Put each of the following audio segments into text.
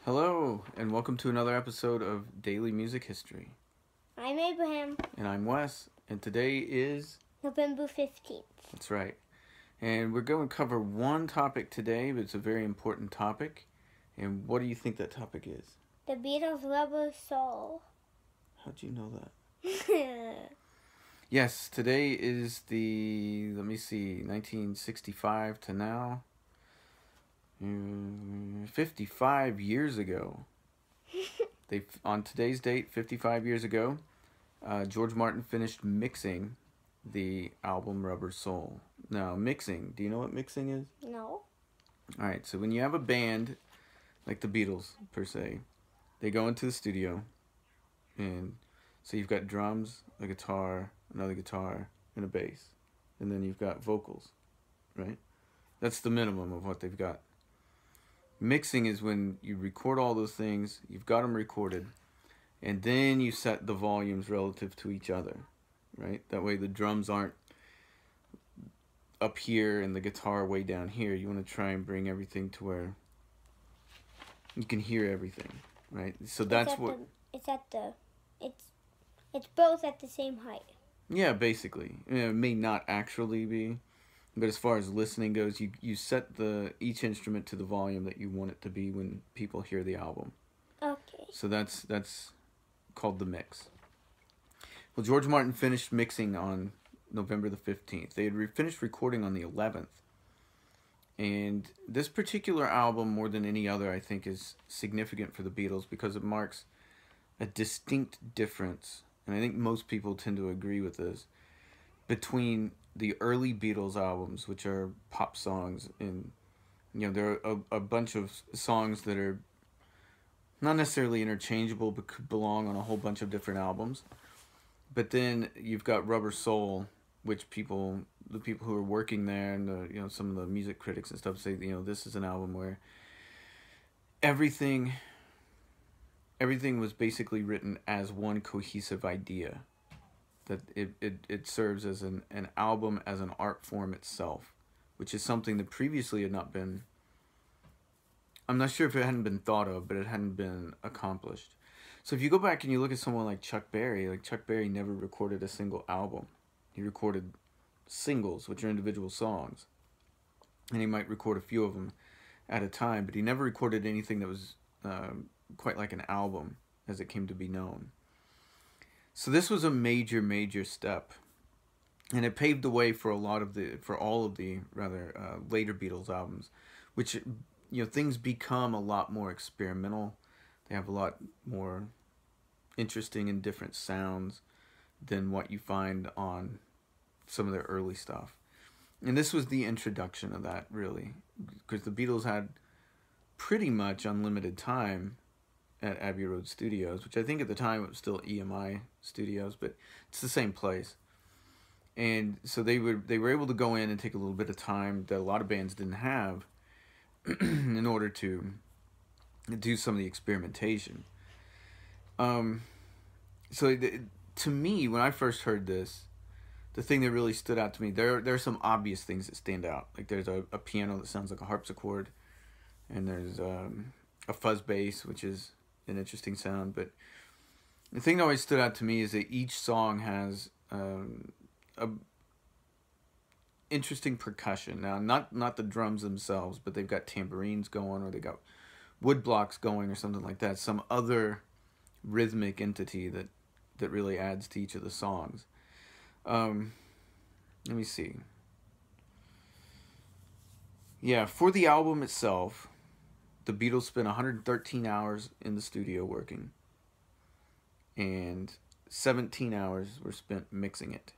Hello, and welcome to another episode of Daily Music History. I'm Abraham. And I'm Wes, and today is... November 15th. That's right. And we're going to cover one topic today, but it's a very important topic. And what do you think that topic is? The Beatles Rubber Soul. How'd you know that? Yes, today is the, 1965 to now. 55 years ago. On today's date, 55 years ago, George Martin finished mixing the album Rubber Soul. Now, mixing, do you know what mixing is? No. Alright, so when you have a band, like the Beatles, per se, they go into the studio, and so you've got drums, a guitar, another guitar, and a bass. And then you've got vocals, right? That's the minimum of what they've got. Mixing is when you record all those things, you've got them recorded, and then you set the volumes relative to each other, right? That way the drums aren't up here and the guitar way down here. You want to try and bring everything to where you can hear everything, right? So that's what... It's both at the same height. Yeah, basically. It may not actually be, but as far as listening goes, you set each instrument to the volume that you want it to be when people hear the album. Okay. So that's called the mix. Well, George Martin finished mixing on November the 15th. They had finished recording on the 11th. And this particular album, more than any other, I think is significant for the Beatles because it marks a distinct difference, and I think most people tend to agree with this, between the early Beatles albums, which are pop songs, and there are a bunch of songs that are not necessarily interchangeable but could belong on a whole bunch of different albums. But then you've got Rubber Soul, which the people who are working there and some of the music critics and stuff say this is an album where everything was basically written as one cohesive idea. That it serves as an album, as an art form itself, which is something that previously had not been, I'm not sure if it hadn't been thought of, but it hadn't been accomplished. So if you go back and you look at someone like Chuck Berry never recorded a single album. He recorded singles, which are individual songs, and he might record a few of them at a time, but he never recorded anything that was quite like an album as it came to be known. So this was a major, major step, and it paved the way for all of the later Beatles albums, which things become a lot more experimental. They have a lot more interesting and different sounds than what you find on some of their early stuff. And this was the introduction of that, really, because the Beatles had pretty much unlimited time at Abbey Road Studios, which I think at the time it was still EMI Studios, but it's the same place. And so they were able to go in and take a little bit of time that a lot of bands didn't have in order to do some of the experimentation. To me, when I first heard this, the thing that really stood out to me, there are some obvious things that stand out. Like there's a piano that sounds like a harpsichord, and there's a fuzz bass, which is an interesting sound. But the thing that always stood out to me is that each song has a interesting percussion. Now, not the drums themselves, but they've got tambourines going, or they got wood blocks going, or something like that. Some other rhythmic entity that really adds to each of the songs. Let me see. Yeah, for the album itself, the Beatles spent 113 hours in the studio working, and 17 hours were spent mixing it,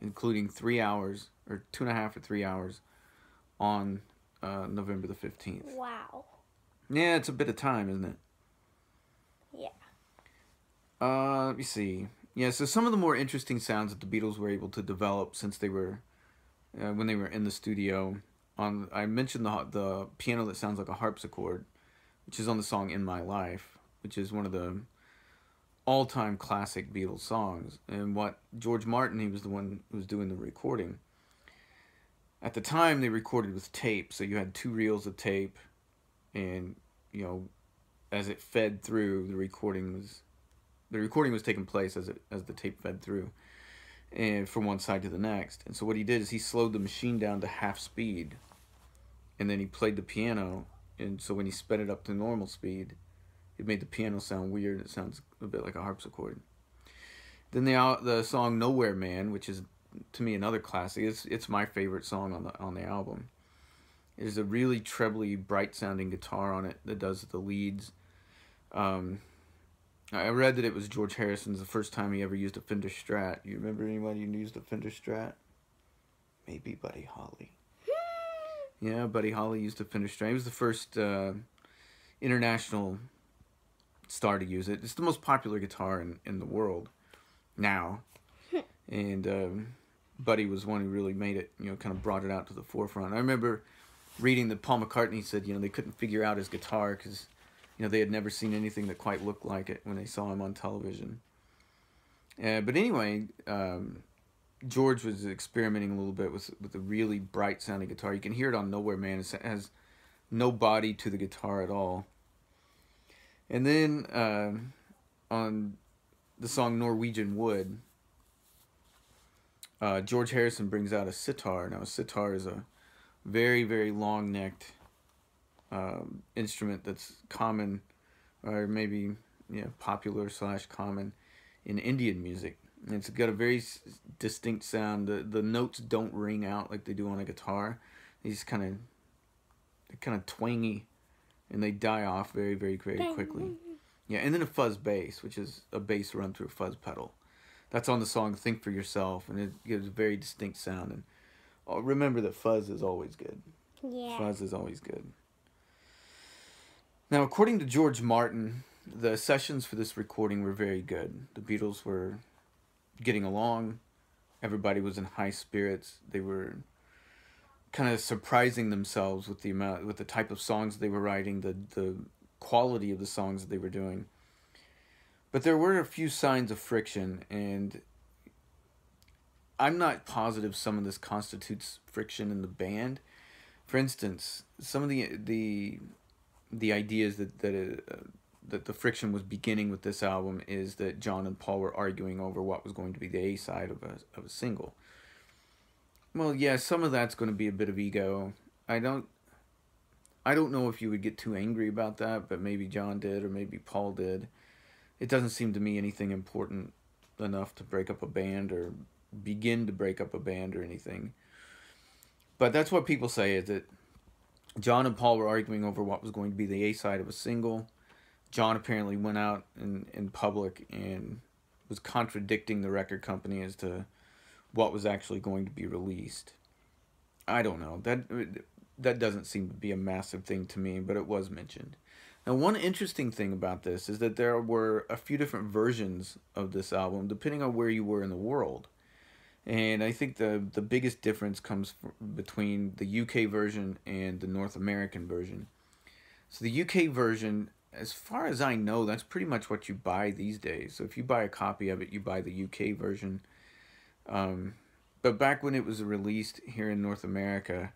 including 3 hours, or 2.5 or 3 hours, on November the 15th. Wow. Yeah, it's a bit of time, isn't it? Yeah. Let me see. Yeah, so some of the more interesting sounds that the Beatles were able to develop since they were, when they were in the studio. I mentioned the piano that sounds like a harpsichord, which is on the song "In My Life," which is one of the all-time classic Beatles songs. And what George Martin, he was the one who was doing the recording. At the time, they recorded with tape, so you had 2 reels of tape, and as it fed through, the recording was taking place as the tape fed through, and from one side to the next. And so what he did is he slowed the machine down to half speed, and then he played the piano. And so when he sped it up to normal speed, it made the piano sound weird. It sounds a bit like a harpsichord. Then the song "Nowhere Man," which is to me another classic. It's my favorite song on the album. There's a really trebly, bright sounding guitar on it that does the leads. I read that it was George Harrison's the first time he ever used a Fender Strat. You remember anybody who used a Fender Strat? Maybe Buddy Holly. Yeah, Buddy Holly used a Fender Strat. He was the first international star to use it. It's the most popular guitar in the world now. And Buddy was one who really made it, kind of brought it out to the forefront. I remember reading that Paul McCartney said, they couldn't figure out his guitar because, they had never seen anything that quite looked like it when they saw him on television. But anyway, George was experimenting a little bit with a really bright sounding guitar. You can hear it on Nowhere Man. It has no body to the guitar at all. And then on the song Norwegian Wood, George Harrison brings out a sitar. Now a sitar is a very, very long-necked instrument that's common, or maybe popular / common in Indian music. And it's got a very distinct sound. The notes don't ring out like they do on a guitar. They're kind of twangy, and they die off very, very, very quickly. Yeah, and then a fuzz bass, which is a bass run through a fuzz pedal. That's on the song "Think for Yourself," and it gives a very distinct sound. And remember that fuzz is always good. Yeah. Fuzz is always good. Now, according to George Martin, the sessions for this recording were very good. The Beatles were getting along. Everybody was in high spirits. They were kind of surprising themselves with the type of songs they were writing, the quality of the songs that they were doing. But there were a few signs of friction, and I'm not positive some of this constitutes friction in the band. For instance, some of the ideas that the friction was beginning with this album is that John and Paul were arguing over what was going to be the A side of a single. Well, yeah, some of that's going to be a bit of ego. I don't know if you would get too angry about that, but maybe John did, or maybe Paul did. It doesn't seem to me anything important enough to break up a band or begin to break up a band or anything. But that's what people say, is that John and Paul were arguing over what was going to be the A side of a single. John apparently went out in public and was contradicting the record company as to what was actually going to be released. I don't know. That doesn't seem to be a massive thing to me, but it was mentioned. Now, one interesting thing about this is that there were a few different versions of this album, depending on where you were in the world. And I think the biggest difference comes between the UK version and the North American version. So the UK version, as far as I know, that's pretty much what you buy these days. So if you buy a copy of it, you buy the UK version. But back when it was released here in North America,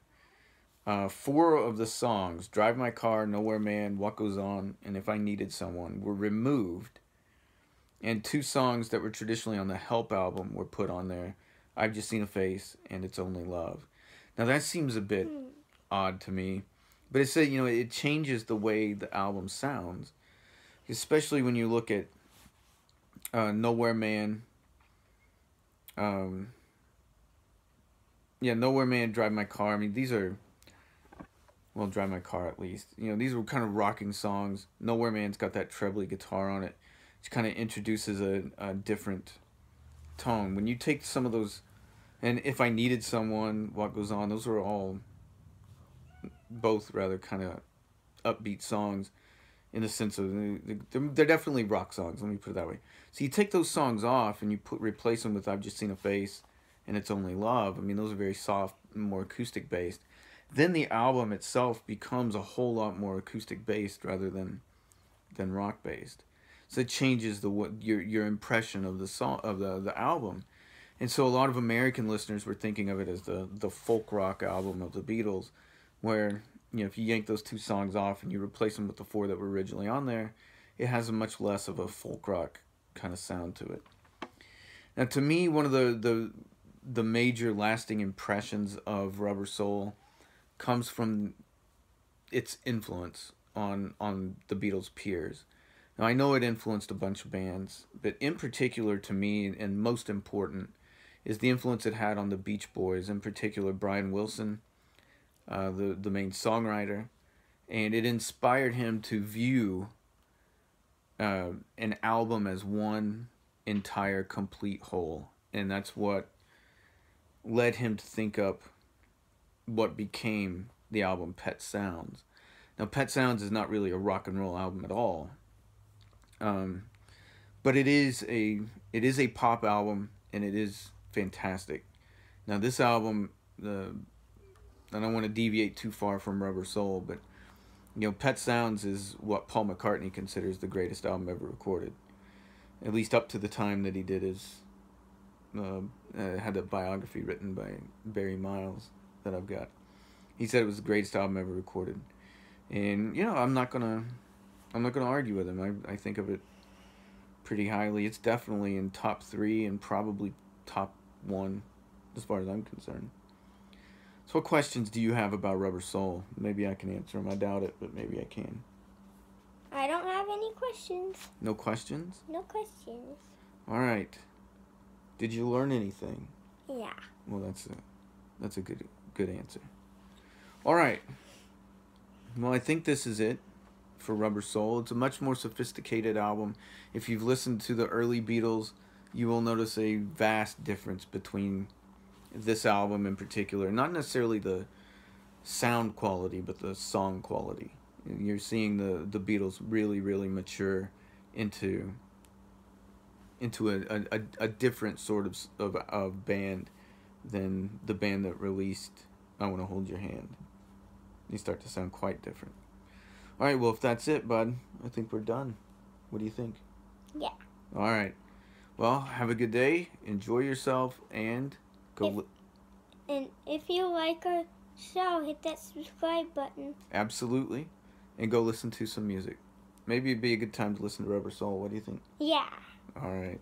4 of the songs, Drive My Car, Nowhere Man, What Goes On, and If I Needed Someone, were removed. And 2 songs that were traditionally on the Help album were put on there, I've Just Seen a Face and It's Only Love. Now that seems a bit odd to me, but it said, it changes the way the album sounds, especially when you look at Nowhere Man. Nowhere Man, Drive My Car. I mean, these are, well, Drive My Car at least. These were kind of rocking songs. Nowhere Man's got that trebly guitar on it, which kind of introduces a different tone. When you take some of those, and If I Needed Someone, What Goes On, those are all both rather kind of upbeat songs in the sense of they're definitely rock songs, let me put it that way. So you take those songs off and you replace them with I've Just Seen a Face and It's Only Love. I mean, those are very soft, more acoustic based. Then the album itself becomes a whole lot more acoustic based rather than rock based. So it changes your impression of the song, of the album. And so a lot of American listeners were thinking of it as the folk rock album of the Beatles, where if you yank those two songs off and you replace them with the four that were originally on there, it has a much less of a folk rock kind of sound to it. Now, to me, one of the major lasting impressions of Rubber Soul comes from its influence on the Beatles' peers. Now, I know it influenced a bunch of bands, but in particular to me, and most important, is the influence it had on the Beach Boys, in particular Brian Wilson, the main songwriter, and it inspired him to view an album as one entire complete whole, and that's what led him to think up what became the album Pet Sounds. Now, Pet Sounds is not really a rock and roll album at all, but it is a pop album, and it is fantastic. Now, this album, I don't want to deviate too far from Rubber Soul, but Pet Sounds is what Paul McCartney considers the greatest album ever recorded, at least up to the time that he did his had a biography written by Barry Miles that I've got. He said it was the greatest album ever recorded, and I'm not gonna argue with him. I think of it pretty highly. It's definitely in top 3 and probably top 1 as far as I'm concerned. So what questions do you have about Rubber Soul? Maybe I can answer them. I doubt it, but maybe I can. I don't have any questions. No questions? No questions. All right. Did you learn anything? Yeah. Well, that's a good answer. All right. Well, I think this is it for Rubber Soul. It's a much more sophisticated album. If you've listened to the early Beatles, you will notice a vast difference between this album in particular. Not necessarily the sound quality, but the song quality. You're seeing the Beatles really, really mature into a different sort of band than the band that released I Want to Hold Your Hand. They start to sound quite different. All right, well, if that's it, bud, I think we're done. What do you think? Yeah. All right. Well, have a good day. Enjoy yourself, and go. And if you like our show, hit that subscribe button. Absolutely. And go listen to some music. Maybe it'd be a good time to listen to Rubber Soul. What do you think? Yeah. All right.